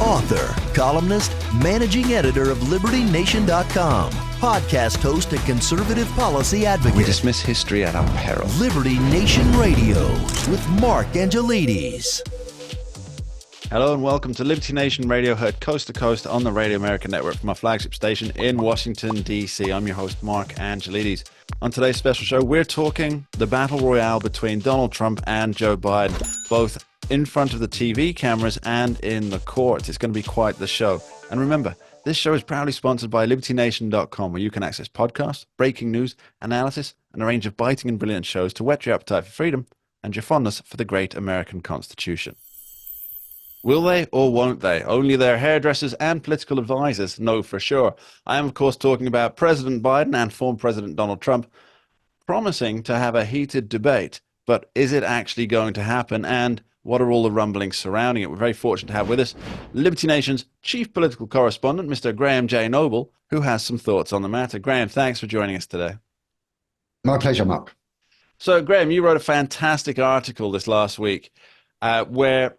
author, columnist, managing editor of LibertyNation.com, podcast host and conservative policy advocate. We dismiss history at our peril. Liberty Nation Radio with Mark Angelides. Hello and welcome to Liberty Nation Radio, heard coast to coast on the Radio America Network from our flagship station in Washington, D.C. I'm your host, Mark Angelides. On today's special show, we're talking the battle royale between Donald Trump and Joe Biden, both in front of the TV cameras and in the courts. It's going to be quite the show. And remember, this show is proudly sponsored by LibertyNation.com, where you can access podcasts, breaking news, analysis, and a range of biting and brilliant shows to whet your appetite for freedom and your fondness for the great American Constitution. Will they or won't they? Only their hairdressers and political advisors know for sure. I am, of course, talking about President Biden and former President Donald Trump promising to have a heated debate. But is it actually going to happen? And what are all the rumblings surrounding it? We're very fortunate to have with us Liberty Nation's chief political correspondent, Mr. Graham J. Noble, who has some thoughts on the matter. Graham, thanks for joining us today. My pleasure, Mark. So, Graham, you wrote a fantastic article this last week where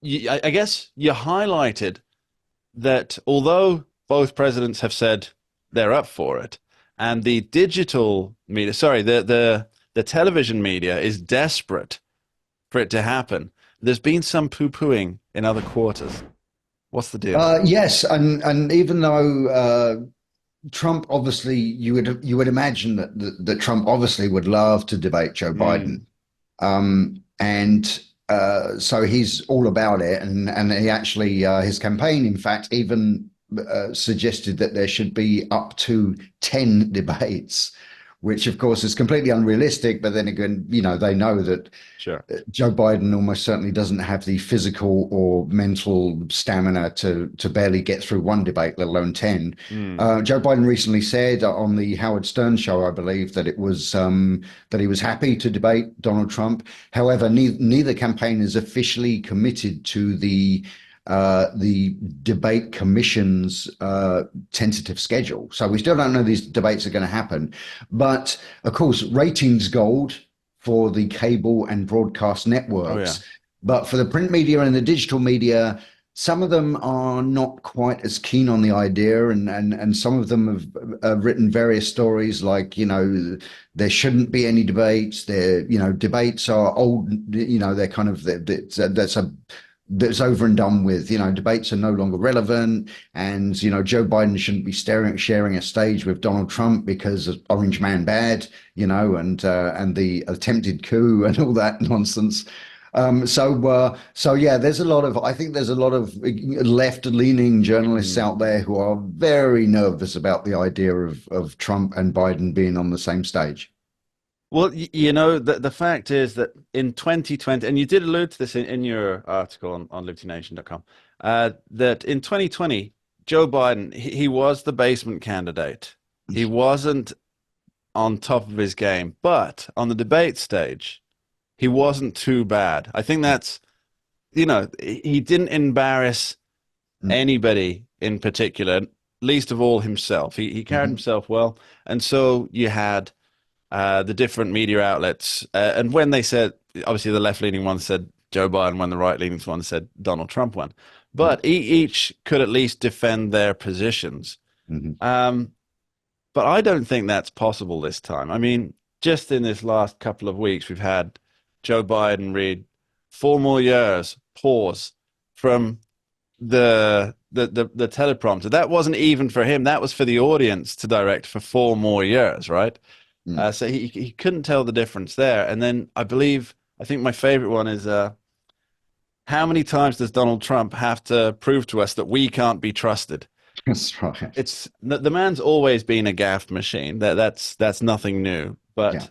I guess you highlighted that although both presidents have said they're up for it, and the digital media, the television media is desperate for it to happen, there's been some poo-pooing in other quarters. What's the deal? Yes, and even though Trump, obviously, you would imagine that Trump obviously would love to debate Joe Biden, and so he's all about it, and he actually his campaign, in fact, even suggested that there should be up to 10 debates, which of course is completely unrealistic. But then again, you know, they know that Joe Biden almost certainly doesn't have the physical or mental stamina to barely get through one debate, let alone 10. Joe Biden recently said on the Howard Stern show, I believe, that it was that he was happy to debate Donald Trump. However, neither campaign is officially committed to the debate commission's tentative schedule. So we still don't know these debates are going to happen. But of course, ratings gold for the cable and broadcast networks. But for the print media and the digital media, some of them are not quite as keen on the idea, and some of them have written various stories like, you know, there shouldn't be any debates. Debates are old, you know, they're kind of, that's over and done with. You know, debates are no longer relevant, and, you know, Joe Biden shouldn't be sharing a stage with Donald Trump because of Orange Man bad, you know, and the attempted coup and all that nonsense. So yeah, I think there's a lot of left-leaning journalists out there who are very nervous about the idea of Trump and Biden being on the same stage. Well, you know, the fact is that in 2020, and you did allude to this in your article on LibertyNation.com, that in 2020, Joe Biden, he was the basement candidate. He wasn't on top of his game, but on the debate stage, he wasn't too bad. I think that's, you know, he didn't embarrass anybody in particular, least of all himself. He carried himself well. And so you had the different media outlets, and when they said, obviously the left-leaning one said Joe Biden won, the right-leaning one said Donald Trump won, but each could at least defend their positions. But I don't think that's possible this time. I mean, just in this last couple of weeks, we've had Joe Biden read 4 more years, pause, from the teleprompter. That wasn't even for him. That was for the audience to direct for 4 more years, right? So he couldn't tell the difference there. And then I think my favorite one is, how many times does Donald Trump have to prove to us that we can't be trusted? That's right. It's the man's always been a gaffe machine. That's nothing new. But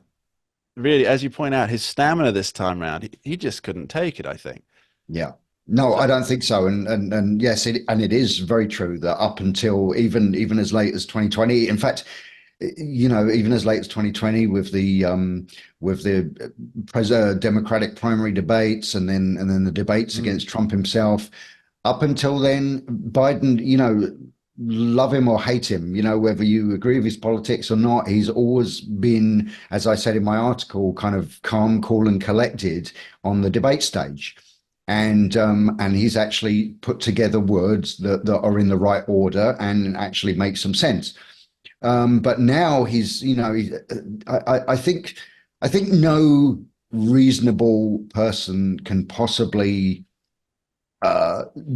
really, as you point out, his stamina this time around, he just couldn't take it, I think. Yeah. No, I don't think so. And yes, it is very true that up until even as late as 2020, in fact, you know, even as late as 2020 with the Democratic primary debates and then the debates against Trump himself, up until then, Biden, you know, love him or hate him, you know, whether you agree with his politics or not, he's always been, as I said in my article, kind of calm, cool and collected on the debate stage. and he's actually put together words that are in the right order and actually make some sense. But now I think no reasonable person can possibly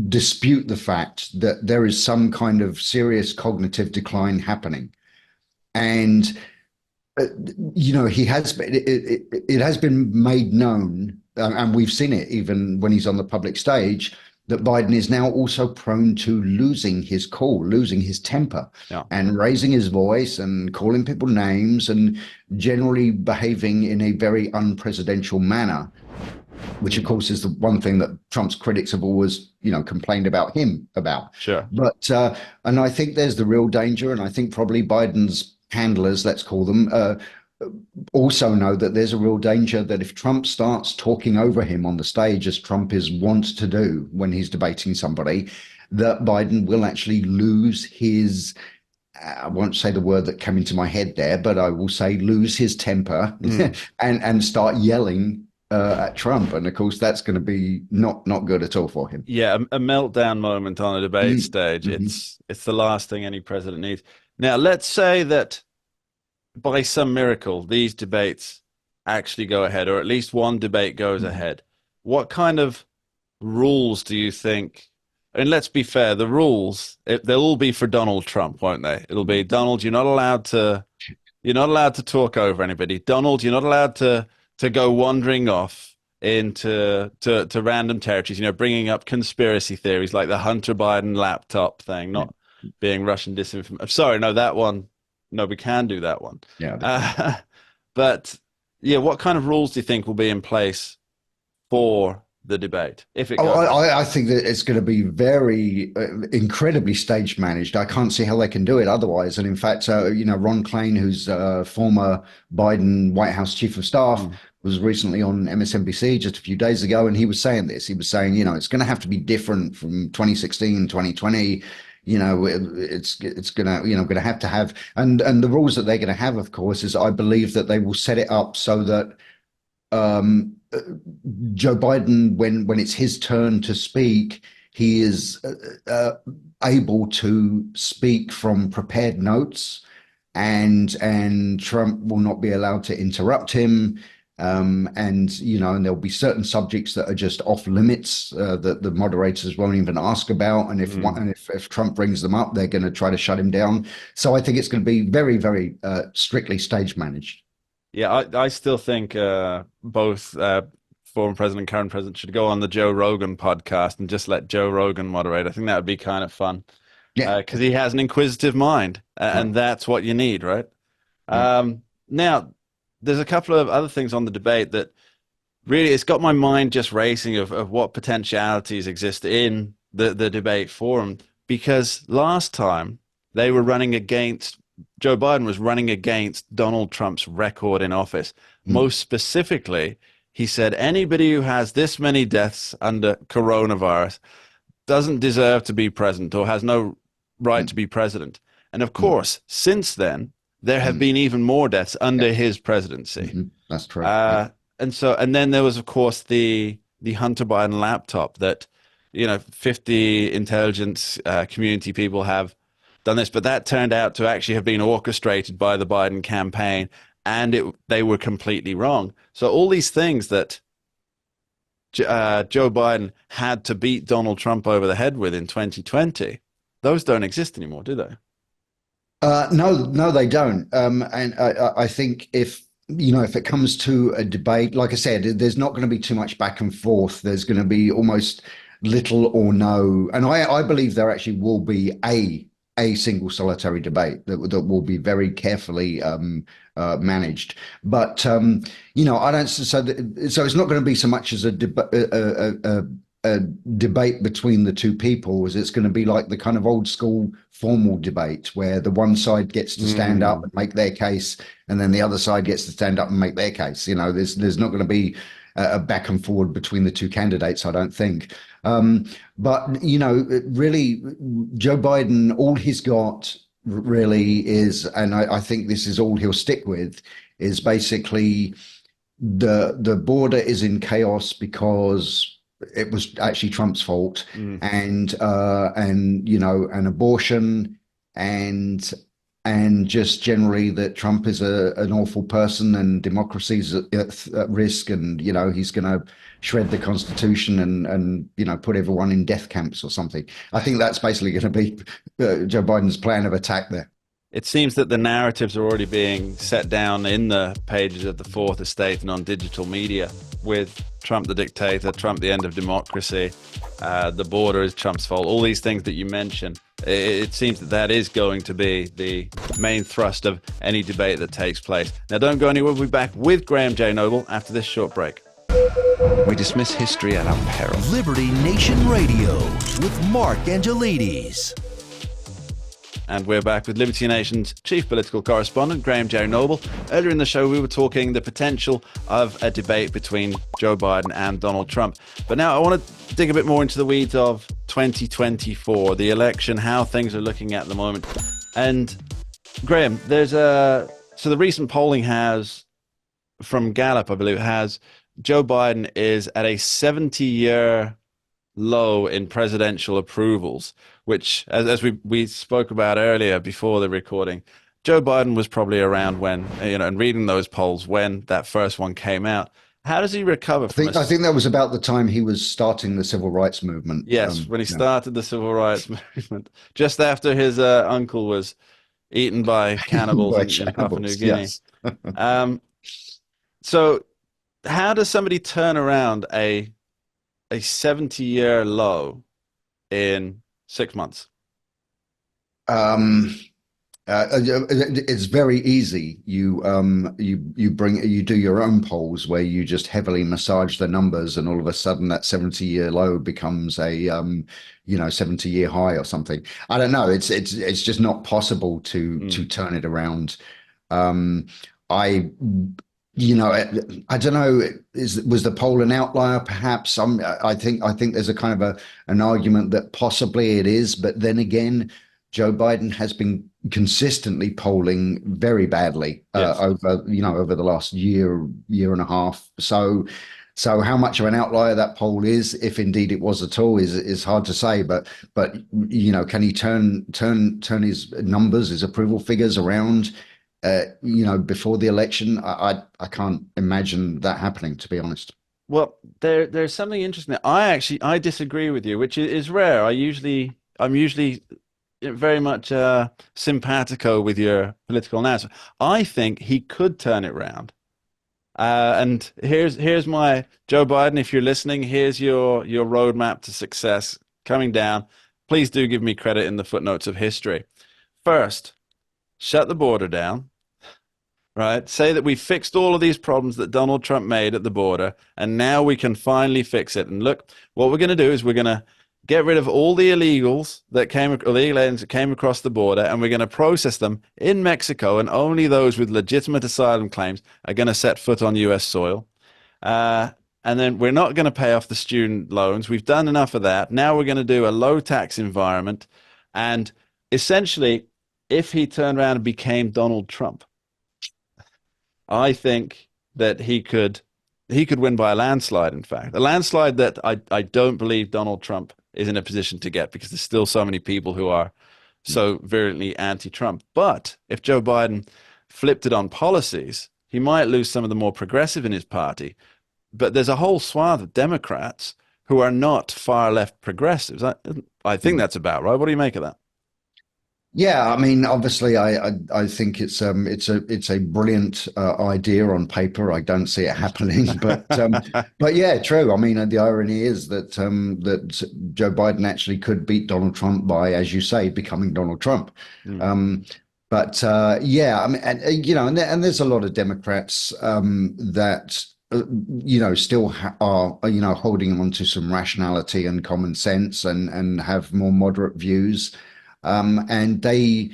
dispute the fact that there is some kind of serious cognitive decline happening. And he has been, it has been made known, and we've seen it even when he's on the public stage, that Biden is now also prone to losing his cool, losing his temper, and raising his voice and calling people names and generally behaving in a very unpresidential manner, which of course is the one thing that Trump's critics have always, complained about him about. Sure. But and I think there's the real danger, and I think probably Biden's handlers, let's call them, also know that there's a real danger that if Trump starts talking over him on the stage, as Trump is wont to do when he's debating somebody, that Biden will actually lose his, I won't say the word that came into my head there, but I will say lose his temper and start yelling at Trump. And of course, that's going to be not good at all for him. Yeah, a meltdown moment on a debate stage. It's the last thing any president needs. Now, let's say that by some miracle, these debates actually go ahead, or at least one debate goes ahead. What kind of rules do you think? And let's be fair, the rules, they'll all be for Donald Trump, won't they? It'll be, Donald, you're not allowed to talk over anybody. Donald, you're not allowed to go wandering off into to random territories, bringing up conspiracy theories like the Hunter Biden laptop thing, not being Russian disinformation. Sorry, no, that one. No, we can do that one. Yeah. But yeah, what kind of rules do you think will be in place for the debate if it goes? I think that it's going to be very incredibly stage managed. I can't see how they can do it otherwise. And in fact, Ron Klain, who's former Biden White House chief of staff, was recently on MSNBC just a few days ago, and he was saying this. He was saying, it's going to have to be different from 2016, 2020. It's gonna have to have, and the rules that they're going to have, of course, is I believe that they will set it up so that Joe Biden, when it's his turn to speak, he is able to speak from prepared notes, and Trump will not be allowed to interrupt him. And there'll be certain subjects that are just off limits that the moderators won't even ask about. And if Trump brings them up, they're going to try to shut him down. So I think it's going to be very, very strictly stage managed. Yeah, I still think both former president and current president should go on the Joe Rogan podcast and just let Joe Rogan moderate. I think that would be kind of fun. Yeah, because he has an inquisitive mind, and that's what you need, right? Yeah. Now, there's a couple of other things on the debate that really, it's got my mind just racing of what potentialities exist in the debate forum, because last time they were running against, Joe Biden was running against Donald Trump's record in office. Most specifically, he said anybody who has this many deaths under coronavirus doesn't deserve to be president or has no right to be president. And of course, since then, there have been even more deaths under his presidency. That's true. And then there was, of course, the Hunter Biden laptop that, 50 intelligence community people have done this, but that turned out to actually have been orchestrated by the Biden campaign, and they were completely wrong. So all these things that Joe Biden had to beat Donald Trump over the head with in 2020, those don't exist anymore, do they? No, they don't. And I think if it comes to a debate, like I said, there's not going to be too much back and forth. There's going to be almost little or no. And I believe there actually will be a single solitary debate that will be very carefully managed. But I don't. So it's not going to be so much as a debate between the two people, as it's going to be like the kind of old school formal debate where the one side gets to stand up and make their case, and then the other side gets to stand up and make their case. There's not going to be a back and forward between the two candidates, I don't think. But really, Joe Biden, all he's got really is, and I think this is all he'll stick with, is basically the border is in chaos because it was actually Trump's fault, Mm. and and abortion, and just generally that Trump is an awful person and democracy's at risk, and he's going to shred the Constitution and put everyone in death camps or something. I think that's basically going to be Joe Biden's plan of attack there. It seems that the narratives are already being set down in the pages of the Fourth Estate and on digital media, with Trump the dictator, Trump the end of democracy, the border is Trump's fault, all these things that you mentioned. It seems that that is going to be the main thrust of any debate that takes place. Now, don't go anywhere. We'll be back with Graham J. Noble after this short break. We dismiss history at our peril. Liberty Nation Radio with Mark Angelides. And we're back with Liberty Nation's chief political correspondent, Graham J. Noble. Earlier in the show, we were talking the potential of a debate between Joe Biden and Donald Trump. But now I want to dig a bit more into the weeds of 2024, the election, how things are looking at the moment. And Graham, so the recent polling has, from Gallup, I believe, has Joe Biden is at a 70-year low in presidential approvals, which, as we spoke about earlier before the recording, Joe Biden was probably around when, and reading those polls when that first one came out. How does he recover from I think that was about the time he was starting the civil rights movement. Yes, when he started the civil rights movement, just after his uncle was eaten by cannibals in Papua New Guinea. Yes. So how does somebody turn around a 70-year low in 6 months? It's very easy. You do your own polls where you just heavily massage the numbers, and all of a sudden that 70-year low becomes a 70-year high or something. I don't know. It's just not possible to turn it around. I don't know. Was the poll an outlier? Perhaps. I think there's a kind of an argument that possibly it is, but then again, Joe Biden has been consistently polling very badly over the last year and a half. So how much of an outlier that poll is, if indeed it was at all, is hard to say. But can he turn his numbers, his approval figures around? Before the election? I can't imagine that happening, to be honest. Well, there's something interesting there. I disagree with you, which is rare. I'm usually very much simpatico with your political analysis. I think he could turn it around. And here's my Joe Biden, if you're listening, here's your roadmap to success coming down. Please do give me credit in the footnotes of history. First, shut the border down, right? Say that we fixed all of these problems that Donald Trump made at the border, and now we can finally fix it. And look, what we're going to do is we're going to get rid of all the illegal aliens that came across the border, and we're going to process them in Mexico, and only those with legitimate asylum claims are going to set foot on U.S. soil. And then we're not going to pay off the student loans. We've done enough of that. Now we're going to do a low-tax environment. And essentially, if he turned around and became Donald Trump, I think that he could win by a landslide, in fact. A landslide that I don't believe Donald Trump is in a position to get, because there's still so many people who are so virulently anti-Trump. But if Joe Biden flipped it on policies, he might lose some of the more progressive in his party. But there's a whole swath of Democrats who are not far left progressives. I think that's about right. What do you make of that? Yeah, I mean, obviously, I think it's a brilliant idea on paper. I don't see it happening, but yeah, true. I mean, the irony is that Joe Biden actually could beat Donald Trump by, as you say, becoming Donald Trump. But yeah, I mean, and there's a lot of Democrats that still are holding on to some rationality and common sense and have more moderate views. And they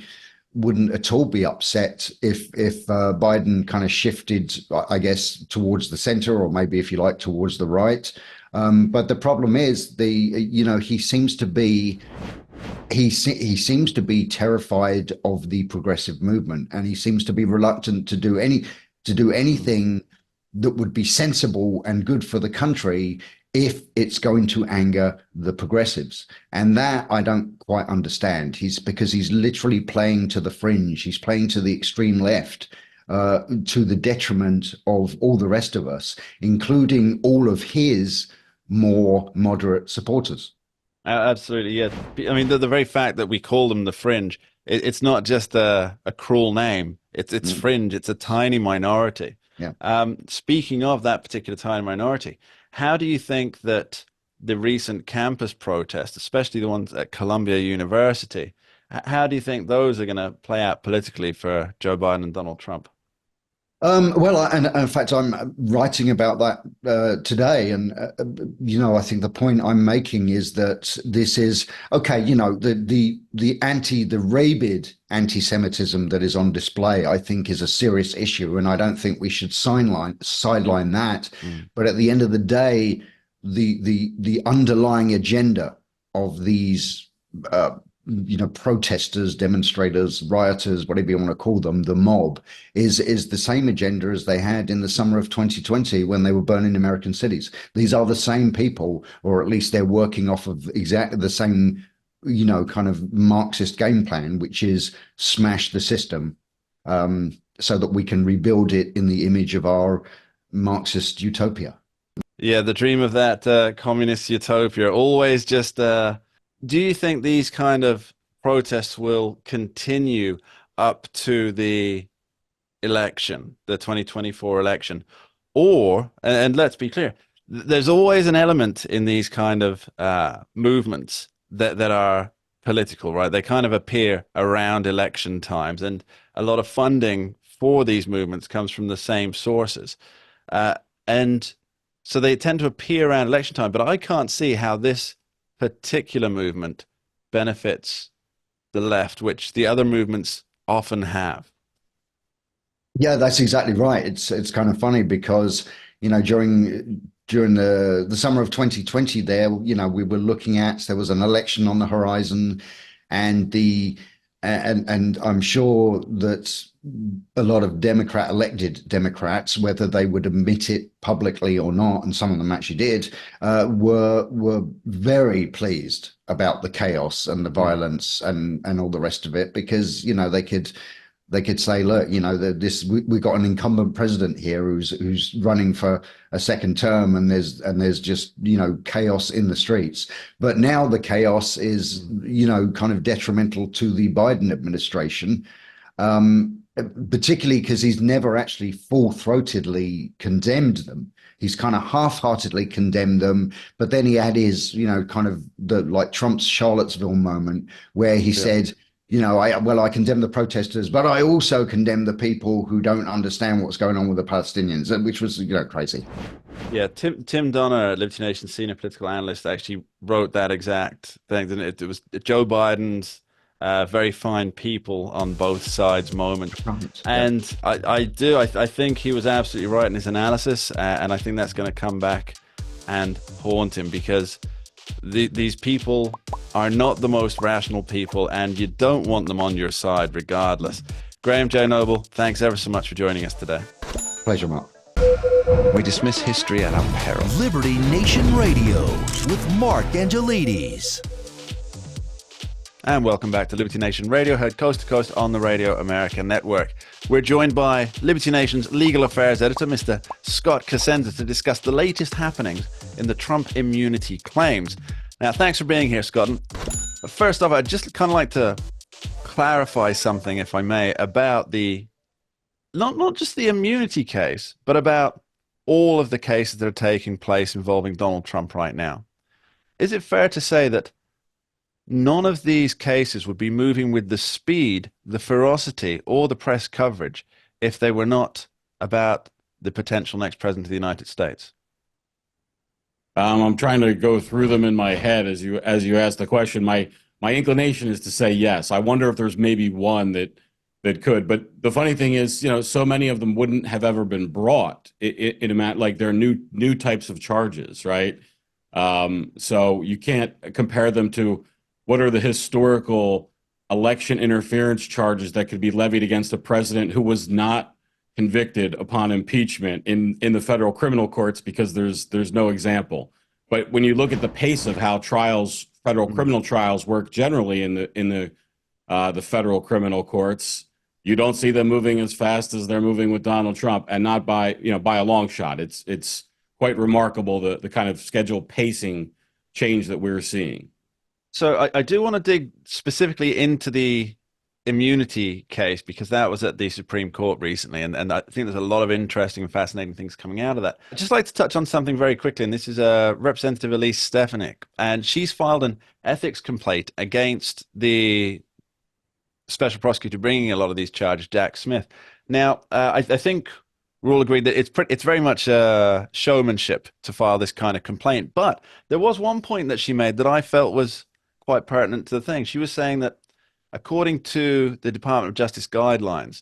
wouldn't at all be upset if Biden kind of shifted, I guess, towards the center, or maybe, if you like, towards the right. But the problem is he seems to be terrified of the progressive movement, and he seems to be reluctant to do anything that would be sensible and good for the country if it's going to anger the progressives. And that I don't quite understand. Because he's literally playing to the fringe. He's playing to the extreme left, to the detriment of all the rest of us, including all of his more moderate supporters. Absolutely, yeah. I mean, the very fact that we call them the fringe, it's not just a cruel name. It's fringe. It's a tiny minority. Yeah. Speaking of that particular tiny minority, how do you think that the recent campus protests, especially the ones at Columbia University, how do you think those are going to play out politically for Joe Biden and Donald Trump? Well, and in fact, I'm writing about that today, and I think the point I'm making is that this is okay. The rabid anti-Semitism that is on display, I think, is a serious issue, and I don't think we should sideline that. But at the end of the day, the underlying agenda of these protesters, demonstrators, rioters, whatever you want to call them, the mob, is the same agenda as they had in the summer of 2020 when they were burning American cities. These are the same people, or at least they're working off of exactly the same, kind of Marxist game plan, which is smash the system, so that we can rebuild it in the image of our Marxist utopia. Yeah, the dream of that communist utopia. Always just do you think these kind of protests will continue up to the election, the 2024 election? Or, and let's be clear, there's always an element in these kind of movements that are political, right? They kind of appear around election times, and a lot of funding for these movements comes from the same sources. And so they tend to appear around election time, but I can't see how this particular movement benefits the left, which the other movements often have. Yeah, that's exactly right. It's kind of funny because during the summer of 2020, there we were looking at, there was an election on the horizon, and and I'm sure that a lot of elected Democrats, whether they would admit it publicly or not, and some of them actually did, were very pleased about the chaos and the violence and all the rest of it, because they could say, look, we've got an incumbent president here who's running for a second term, and there's just chaos in the streets. But now the chaos is kind of detrimental to the Biden administration. Particularly because he's never actually full-throatedly condemned them. He's kind of half-heartedly condemned them, but then he had his, kind of like Trump's Charlottesville moment where he said, I condemn the protesters, but I also condemn the people who don't understand what's going on with the Palestinians, which was, crazy. Yeah, Tim Donner, Liberty Nation senior political analyst, actually wrote that exact thing. And it was Joe Biden's very fine people on both sides moment. Right. And I think he was absolutely right in his analysis, and I think that's going to come back and haunt him, because these people are not the most rational people, and you don't want them on your side regardless. Graham J. Noble, thanks ever so much for joining us today. Pleasure, Mark. We dismiss history at our peril. Liberty Nation Radio with Mark Angelides. And welcome back to Liberty Nation Radio, heard coast to coast on the Radio America Network. We're joined by Liberty Nation's legal affairs editor, Mr. Scott Cosenza, to discuss the latest happenings in the Trump immunity claims. Now, thanks for being here, Scott. First off, I'd just kind of like to clarify something, if I may, about not just the immunity case, but about all of the cases that are taking place involving Donald Trump right now. Is it fair to say that none of these cases would be moving with the speed, the ferocity, or the press coverage if they were not about the potential next president of the United States? I'm trying to go through them in my head as you ask the question. My inclination is to say yes. I wonder if there's maybe one that could. But the funny thing is, so many of them wouldn't have ever been brought in a matter, like they're new types of charges, right? So you can't compare them to what are the historical election interference charges that could be levied against a president who was not convicted upon impeachment in the federal criminal courts, because there's no example. But when you look at the pace of how trials, federal criminal trials work generally in the federal criminal courts, you don't see them moving as fast as they're moving with Donald Trump, and not by by a long shot. It's quite remarkable the kind of schedule pacing change that we're seeing. So I do want to dig specifically into the immunity case because that was at the Supreme Court recently, and I think there's a lot of interesting and fascinating things coming out of that. I'd just like to touch on something very quickly, and this is Representative Elise Stefanik, and she's filed an ethics complaint against the special prosecutor bringing a lot of these charges, Jack Smith. Now, I think we're all agreed that it's very much showmanship to file this kind of complaint, but there was one point that she made that I felt was quite pertinent to the thing. She was saying that according to the Department of Justice guidelines,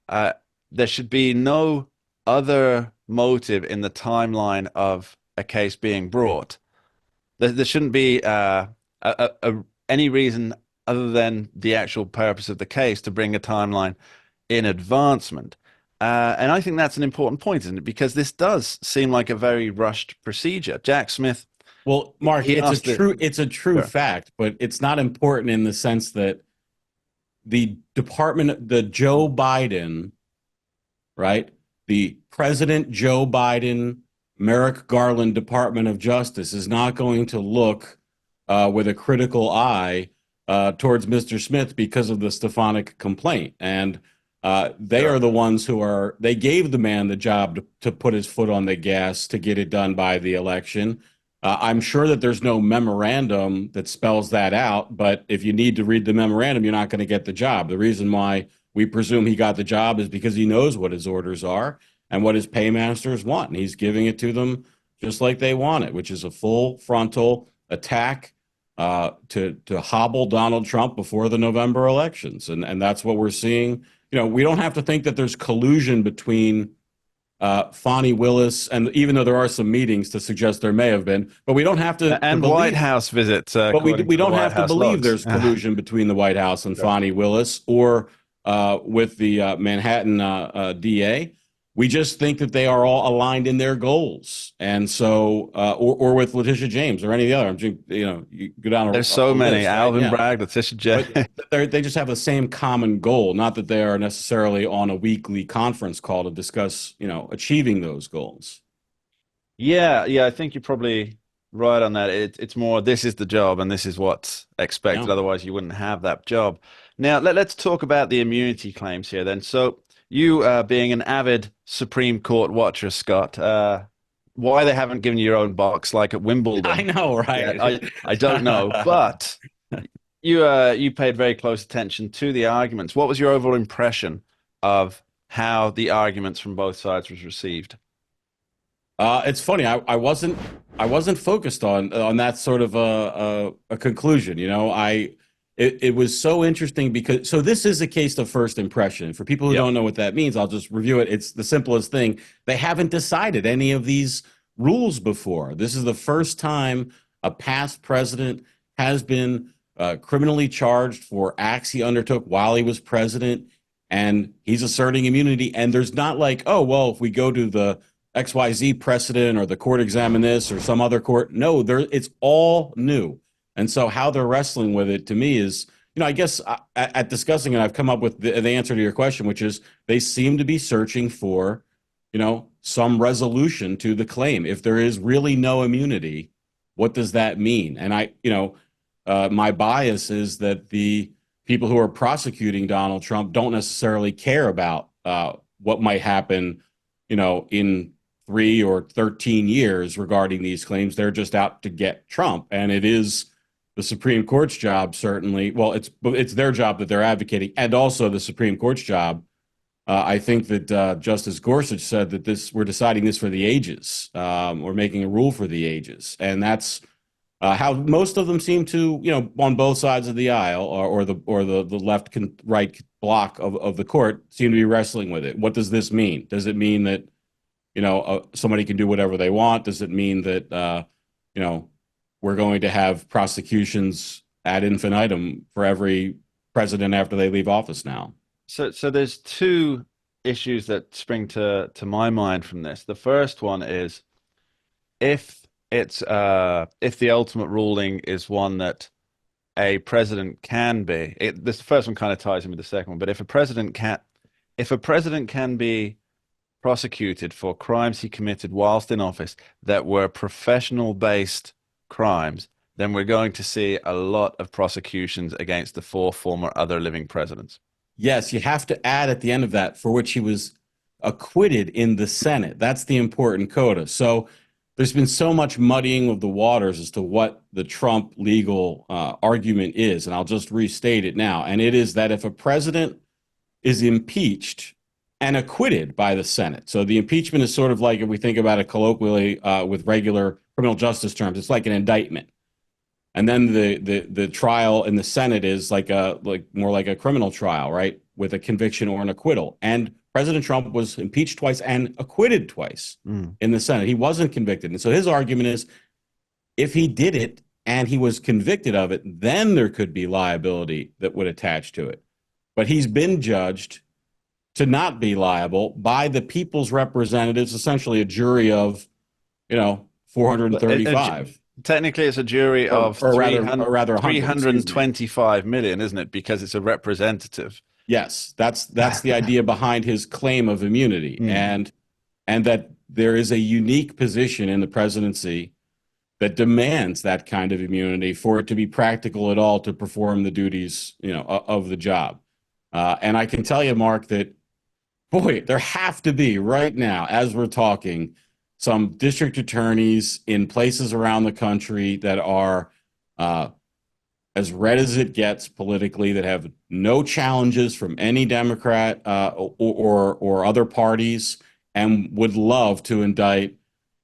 there should be no other motive in the timeline of a case being brought. There shouldn't be any reason other than the actual purpose of the case to bring a timeline in advancement. And I think that's an important point, isn't it? Because this does seem like a very rushed procedure. Jack Smith. Well, Mark, it's a true Sure. fact, but it's not important in the sense that the Joe Biden, right? The President Joe Biden, Merrick Garland Department of Justice is not going to look with a critical eye towards Mr. Smith because of the Stefanik complaint. And they are the ones they gave the man the job to put his foot on the gas to get it done by the election. I'm sure that there's no memorandum that spells that out, but if you need to read the memorandum, you're not going to get the job. The reason why we presume he got the job is because he knows what his orders are and what his paymasters want, and he's giving it to them just like they want it, which is a full frontal attack to hobble Donald Trump before the November elections. And that's what we're seeing. We don't have to think that there's collusion between Fani Willis, and even though there are some meetings to suggest there may have been, but we don't have to. And believe, White House visits. But we don't have to believe logs. There's collusion between the White House and Fani Willis or with the Manhattan DA. We just think that they are all aligned in their goals, and so or with Letitia James or any of the other. You go down. There's so many. List, Alvin right? Bragg, Letitia James. They just have the same common goal. Not that they are necessarily on a weekly conference call to discuss, achieving those goals. Yeah. I think you're probably right on that. It's more, this is the job and this is what's expected. Yeah. Otherwise, you wouldn't have that job. Now, let's talk about the immunity claims here then. So you being an avid Supreme Court watcher, Scott, why they haven't given you your own box like at Wimbledon? I know, right? Yeah, I don't know, but you paid very close attention to the arguments. What was your overall impression of how the arguments from both sides was received? It's funny. I wasn't focused on that sort of a conclusion. It was so interesting because this is a case of first impression. For people who don't know what that means, I'll just review it. It's the simplest thing. They haven't decided any of these rules before. This is the first time a past president has been criminally charged for acts he undertook while he was president, and he's asserting immunity. And there's not like, oh, well, if we go to the XYZ precedent or the court examine this or some other court. No, it's all new. And so how they're wrestling with it to me is, I guess at discussing it, I've come up with the answer to your question, which is they seem to be searching for, some resolution to the claim. If there is really no immunity, what does that mean? And my bias is that the people who are prosecuting Donald Trump don't necessarily care about what might happen, in 3 or 13 years regarding these claims. They're just out to get Trump. And it is the Supreme Court's job, certainly. Well, it's their job that they're advocating, and also the Supreme Court's job. I think that Justice Gorsuch said that we're deciding this for the ages. We're making a rule for the ages. And that's how most of them seem to, on both sides of the aisle or the left right block of the court seem to be wrestling with it. What does this mean? Does it mean that, somebody can do whatever they want? Does it mean that, we're going to have prosecutions ad infinitum for every president after they leave office now? So there's two issues that spring to my mind from this. The first one is, if it's if the ultimate ruling is one that a president can be, this first one kind of ties in with the second one, but if a president can be prosecuted for crimes he committed whilst in office that were professional based crimes, then we're going to see a lot of prosecutions against the four former other living presidents. Yes, you have to add at the end of that for which he was acquitted in the Senate. That's the important coda. So there's been so much muddying of the waters as to what the Trump legal argument is, and I'll just restate it now. And it is that if a president is impeached and acquitted by the Senate, so the impeachment is sort of like, if we think about it colloquially with regular criminal justice terms, it's like an indictment. And then the trial in the Senate is like more like a criminal trial, right, with a conviction or an acquittal. And President Trump was impeached twice and acquitted twice in the Senate. He wasn't convicted. And so his argument is, if he did it and he was convicted of it, then there could be liability that would attach to it. But he's been judged to not be liable by the people's representatives, essentially a jury of, 435. Technically, it's a jury of or rather 325 million, isn't it? Because it's a representative. Yes, that's the idea behind his claim of immunity, and that there is a unique position in the presidency that demands that kind of immunity for it to be practical at all to perform the duties, of the job. And I can tell you, Mark, that boy, there have to be right now, as we're talking, some district attorneys in places around the country that are as red as it gets politically, that have no challenges from any Democrat or other parties, and would love to indict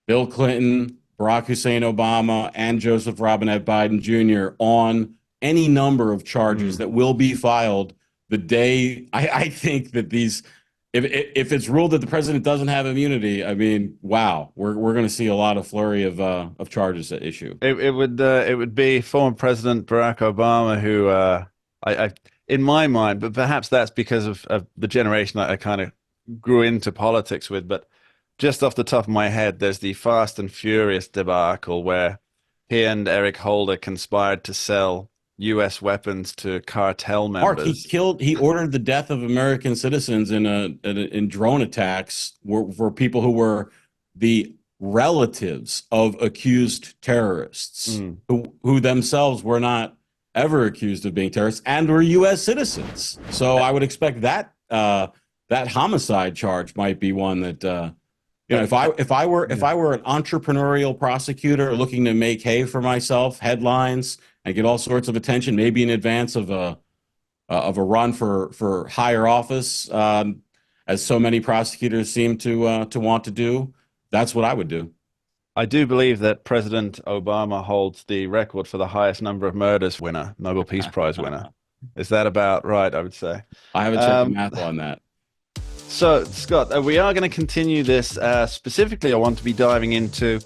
Bill Clinton, Barack Hussein Obama, and Joseph Robinette Biden Jr. on any number of charges that will be filed the day. I think that these, if it's ruled that the president doesn't have immunity, I mean, wow, we're going to see a lot of flurry of charges at issue. It would be former President Barack Obama who, I in my mind, but perhaps that's because of the generation that I kind of grew into politics with. But just off the top of my head, there's the Fast and Furious debacle where he and Eric Holder conspired to sell U.S. weapons to cartel members. Mark, he ordered the death of American citizens in drone attacks for people who were the relatives of accused terrorists, who themselves were not ever accused of being terrorists and were U.S. citizens. So I would expect that that homicide charge might be one that if I were an entrepreneurial prosecutor looking to make hay for myself, headlines, and get all sorts of attention, maybe in advance of a run for higher office, as so many prosecutors seem to want to do, that's what I would do. I do believe that President Obama holds the record for the highest number of murders winner, Nobel Peace Prize winner. Is that about right, I would say? I haven't checked the math on that. So, Scott, we are going to continue this. Specifically, I want to be diving into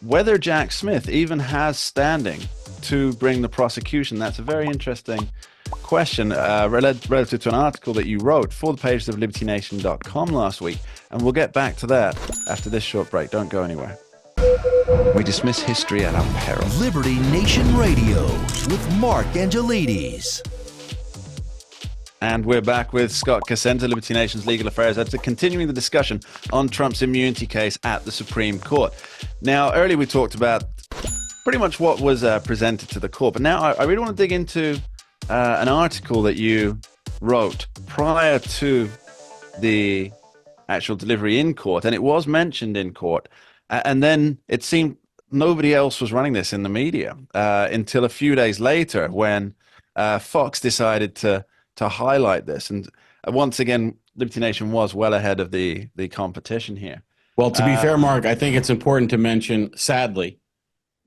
whether Jack Smith even has standing to bring the prosecution. That's a very interesting question relative to an article that you wrote for the pages of LibertyNation.com last week. And we'll get back to that after this short break. Don't go anywhere. We dismiss history at our peril. Liberty Nation Radio with Mark Angelides. And we're back with Scott Cosenza, Liberty Nation's Legal Affairs Editor, continuing the discussion on Trump's immunity case at the Supreme Court. Now, earlier we talked about pretty much what was presented to the court, but now I really want to dig into an article that you wrote prior to the actual delivery in court, and it was mentioned in court, and then it seemed nobody else was running this in the media until a few days later when Fox decided to highlight this. And once again, Liberty Nation was well ahead of the competition here. Well, to be fair, Mark, I think it's important to mention, sadly,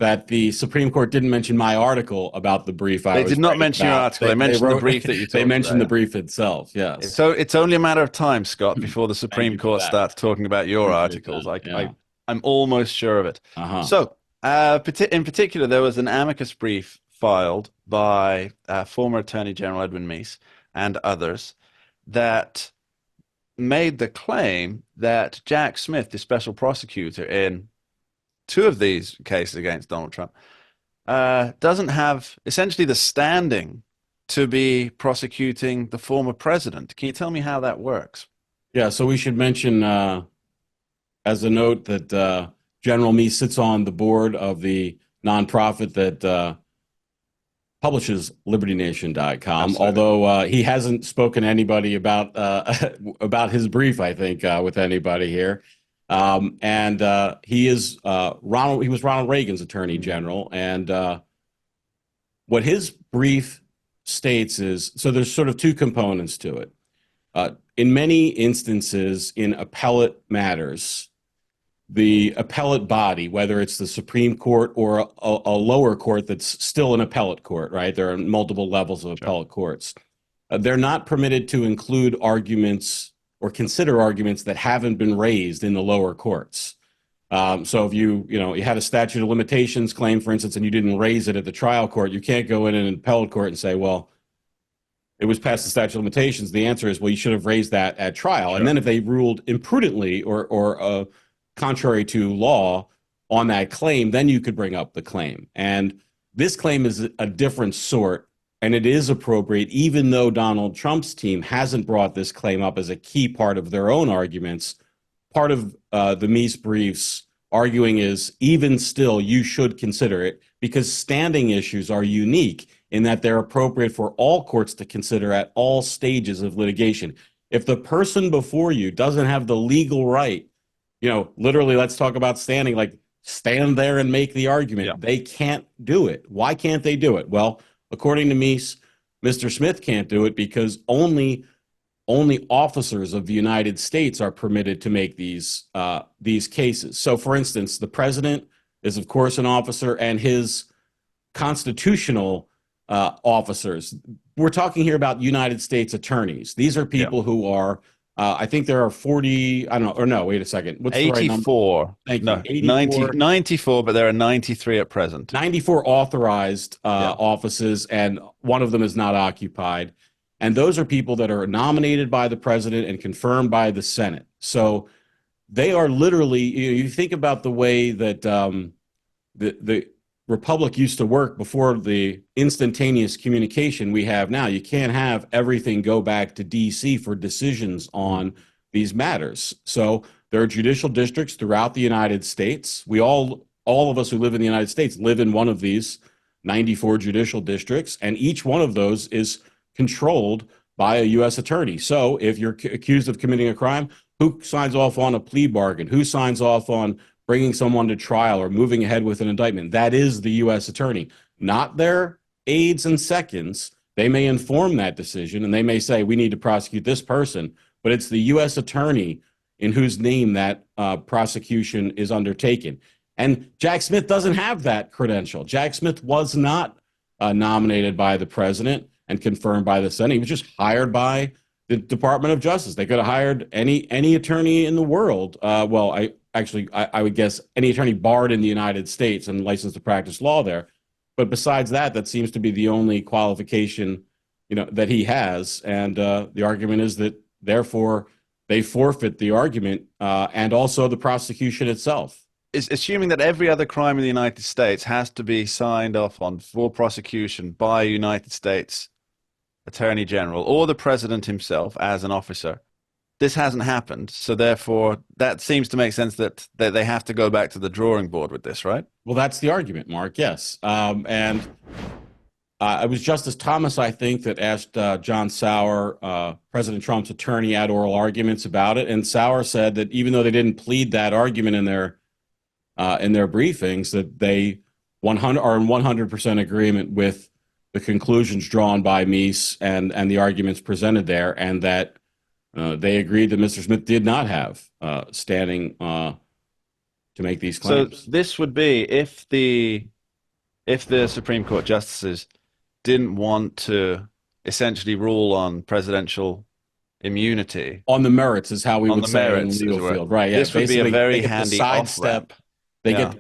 that the Supreme Court didn't mention my article about the brief. They did not mention your article. They mentioned the brief that you talked about. They mentioned the brief itself, yes. So it's only a matter of time, Scott, before the Supreme Court starts talking about your articles. I'm almost sure of it. So in particular, there was an amicus brief filed by former Attorney General Edwin Meese and others that made the claim that Jack Smith, the special prosecutor in two of these cases against Donald Trump, doesn't have essentially the standing to be prosecuting the former president. Can you tell me how that works? Yeah, so we should mention as a note that General Meese sits on the board of the nonprofit that publishes LibertyNation.com, although he hasn't spoken to anybody about about his brief, I think, with anybody here. And he was Ronald Reagan's attorney general. And what his brief states is, so there's sort of two components to it. In many instances in appellate matters, the appellate body, whether it's the Supreme Court or a lower court that's still an appellate court, right? There are multiple levels of appellate courts. They're not permitted to include arguments or consider arguments that haven't been raised in the lower courts. So if you had a statute of limitations claim, for instance, and you didn't raise it at the trial court, you can't go in an appellate court and say, well, it was past the statute of limitations. The answer is, well, you should have raised that at trial. Sure. And then if they ruled imprudently or contrary to law on that claim, then you could bring up the claim. And this claim is a different sort, and it is appropriate, even though Donald Trump's team hasn't brought this claim up as a key part of their own arguments. Part of the Meese briefs arguing is, even still, you should consider it, because standing issues are unique in that they're appropriate for all courts to consider at all stages of litigation. If the person before you doesn't have the legal right, literally, let's talk about standing, like stand there and make the argument. Yeah. They can't do it. Why can't they do it? Well, according to Meese, Mr. Smith can't do it because only officers of the United States are permitted to make these cases. So, for instance, the president is, of course, an officer, and his constitutional officers. We're talking here about United States attorneys. These are people who are, I think there are 40, I don't know, or no, wait a second. What's 84. The right number? Thank you. 84, 94, but there are 93 at present. 94 authorized offices, and one of them is not occupied. And those are people that are nominated by the president and confirmed by the Senate. So they are literally, you think about the way that the Republic used to work before the instantaneous communication we have now. You can't have everything go back to D.C. for decisions on these matters. So there are judicial districts throughout the United States. We all of us who live in the United States live in one of these 94 judicial districts, and each one of those is controlled by a U.S. attorney. So if you're accused of committing a crime, who signs off on a plea bargain? Who signs off on bringing someone to trial or moving ahead with an indictment? That is the U.S. attorney, not their aides and seconds. They may inform that decision, and they may say, we need to prosecute this person, but it's the U.S. attorney in whose name that prosecution is undertaken. And Jack Smith doesn't have that credential. Jack Smith was not nominated by the president and confirmed by the Senate. He was just hired by the Department of Justice. They could have hired any attorney in the world. I would guess any attorney barred in the United States and licensed to practice law there. But besides that, that seems to be the only qualification, that he has. And the argument is that, therefore, they forfeit the argument and also the prosecution itself. Is assuming that every other crime in the United States has to be signed off on for prosecution by a United States Attorney General or the president himself as an officer. This hasn't happened, so therefore that seems to make sense that they have to go back to the drawing board with this, right? Well, that's the argument, Mark, yes. And it was Justice Thomas, I think, that asked John Sauer, President Trump's attorney, at oral arguments about it, and Sauer said that even though they didn't plead that argument in their briefings, that they are in 100% agreement with the conclusions drawn by Meese and the arguments presented there, and that they agreed that Mr. Smith did not have standing to make these claims. So this would be if the Supreme Court justices didn't want to essentially rule on presidential immunity on the merits, is how we would say in the legal field, right? Yeah, this would be a very handy sidestep. They get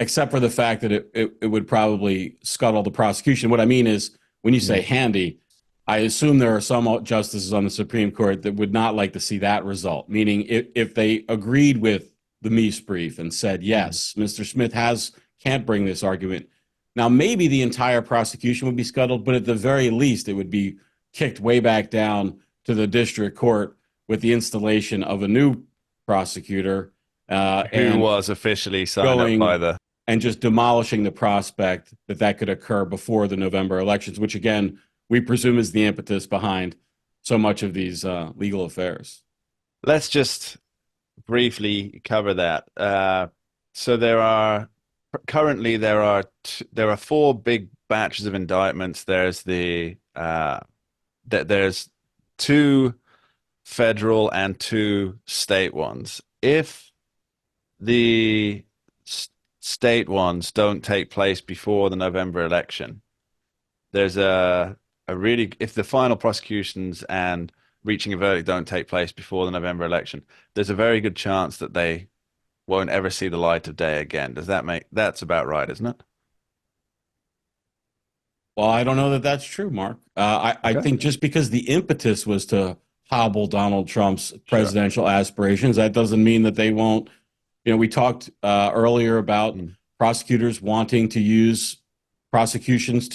except for the fact that it would probably scuttle the prosecution. What I mean is, when you say handy, I assume there are some justices on the Supreme Court that would not like to see that result, meaning if they agreed with the Meese brief and said, yes, Mr. Smith can't bring this argument. Now, maybe the entire prosecution would be scuttled, but at the very least, it would be kicked way back down to the district court with the installation of a new prosecutor. Who was officially signed up by the... And just demolishing the prospect that could occur before the November elections, which, again, we presume is the impetus behind so much of these legal affairs. Let's just briefly cover that. So there are 4 big batches of indictments. There's there's 2 federal and 2 state ones. If the state ones don't take place before the November election, there's if the final prosecutions and reaching a verdict don't take place before the November election, there's a very good chance that they won't ever see the light of day again. That's about right, isn't it? Well, I don't know that that's true, Mark. I think just because the impetus was to hobble Donald Trump's presidential aspirations, that doesn't mean that they won't. We talked earlier about prosecutors wanting to use prosecutions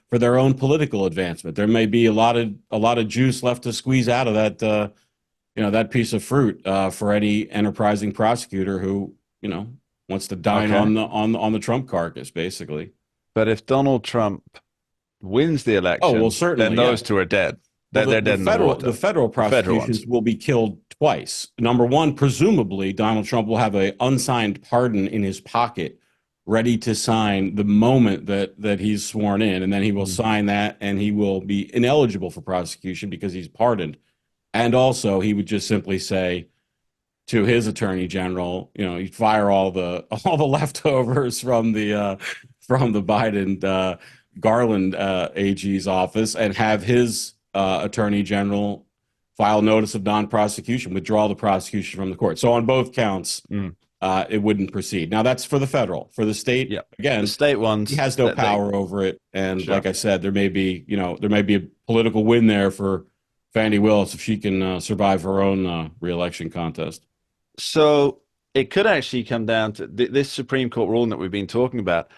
for their own political advancement. There may be a lot of juice left to squeeze out of that piece of fruit for any enterprising prosecutor who wants to dine on the Trump carcass, basically. But if Donald Trump wins the election, certainly, then those 2 are dead. They're dead in the water. The federal prosecutions will be killed twice. Number one, presumably, Donald Trump will have an unsigned pardon in his pocket, ready to sign the moment that he's sworn in, and then he will sign that, and he will be ineligible for prosecution because he's pardoned. And also, he would just simply say to his attorney general, he'd fire all the leftovers from the Biden Garland AG's office and have his attorney general file notice of non-prosecution, withdraw the prosecution from the court. So on both counts, it wouldn't proceed. Now that's for the federal. For the state, again, the state ones, he has no power over it. And like I said, there may be a political win there for Fani Willis if she can survive her own re-election contest. So it could actually come down to this Supreme Court ruling that we've been talking about.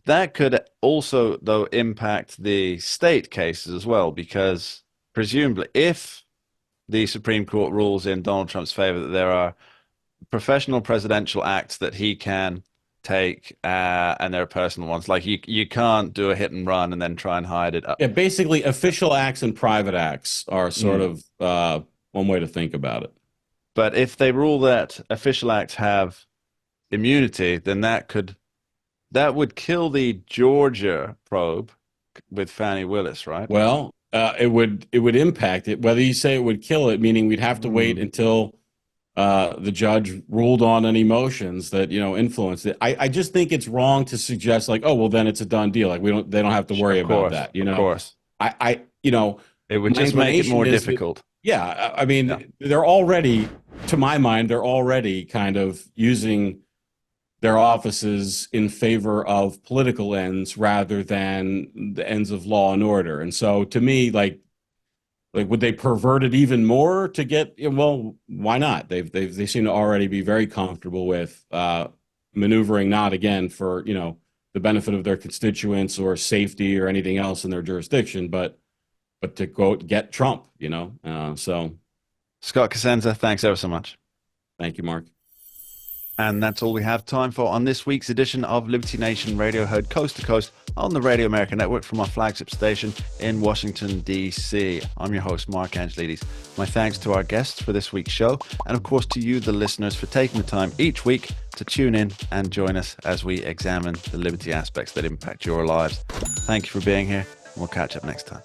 That could also, though, impact the state cases as well, because presumably if the Supreme Court rules in Donald Trump's favor that there are professional presidential acts that he can take, and there are personal ones, like you can't do a hit and run and then try and hide it up. Yeah, basically official acts and private acts are sort of one way to think about it. But if they rule that official acts have immunity, then that would kill the Georgia probe with Fani Willis, right? Well, it would impact it. Whether you say it would kill it, meaning we'd have to wait until the judge ruled on any motions that influenced it. I just think it's wrong to suggest then it's a done deal. Like they don't have to worry about that. Of course. It would just make it more difficult. They're already, to my mind, kind of using their offices in favor of political ends rather than the ends of law and order. And so to me, like would they pervert it even more to get, well, why not? They seem to already be very comfortable with maneuvering, not again for, the benefit of their constituents or safety or anything else in their jurisdiction, but to go get Trump, so. Scott Cosenza, thanks ever so much. Thank you, Mark. And that's all we have time for on this week's edition of Liberty Nation Radio, heard coast to coast on the Radio America Network from our flagship station in Washington, D.C. I'm your host, Mark Angelides. My thanks to our guests for this week's show, and of course to you, the listeners, for taking the time each week to tune in and join us as we examine the liberty aspects that impact your lives. Thank you for being here. We'll catch up next time.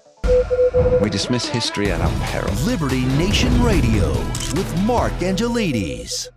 We dismiss history at our peril. Liberty Nation Radio with Mark Angelides.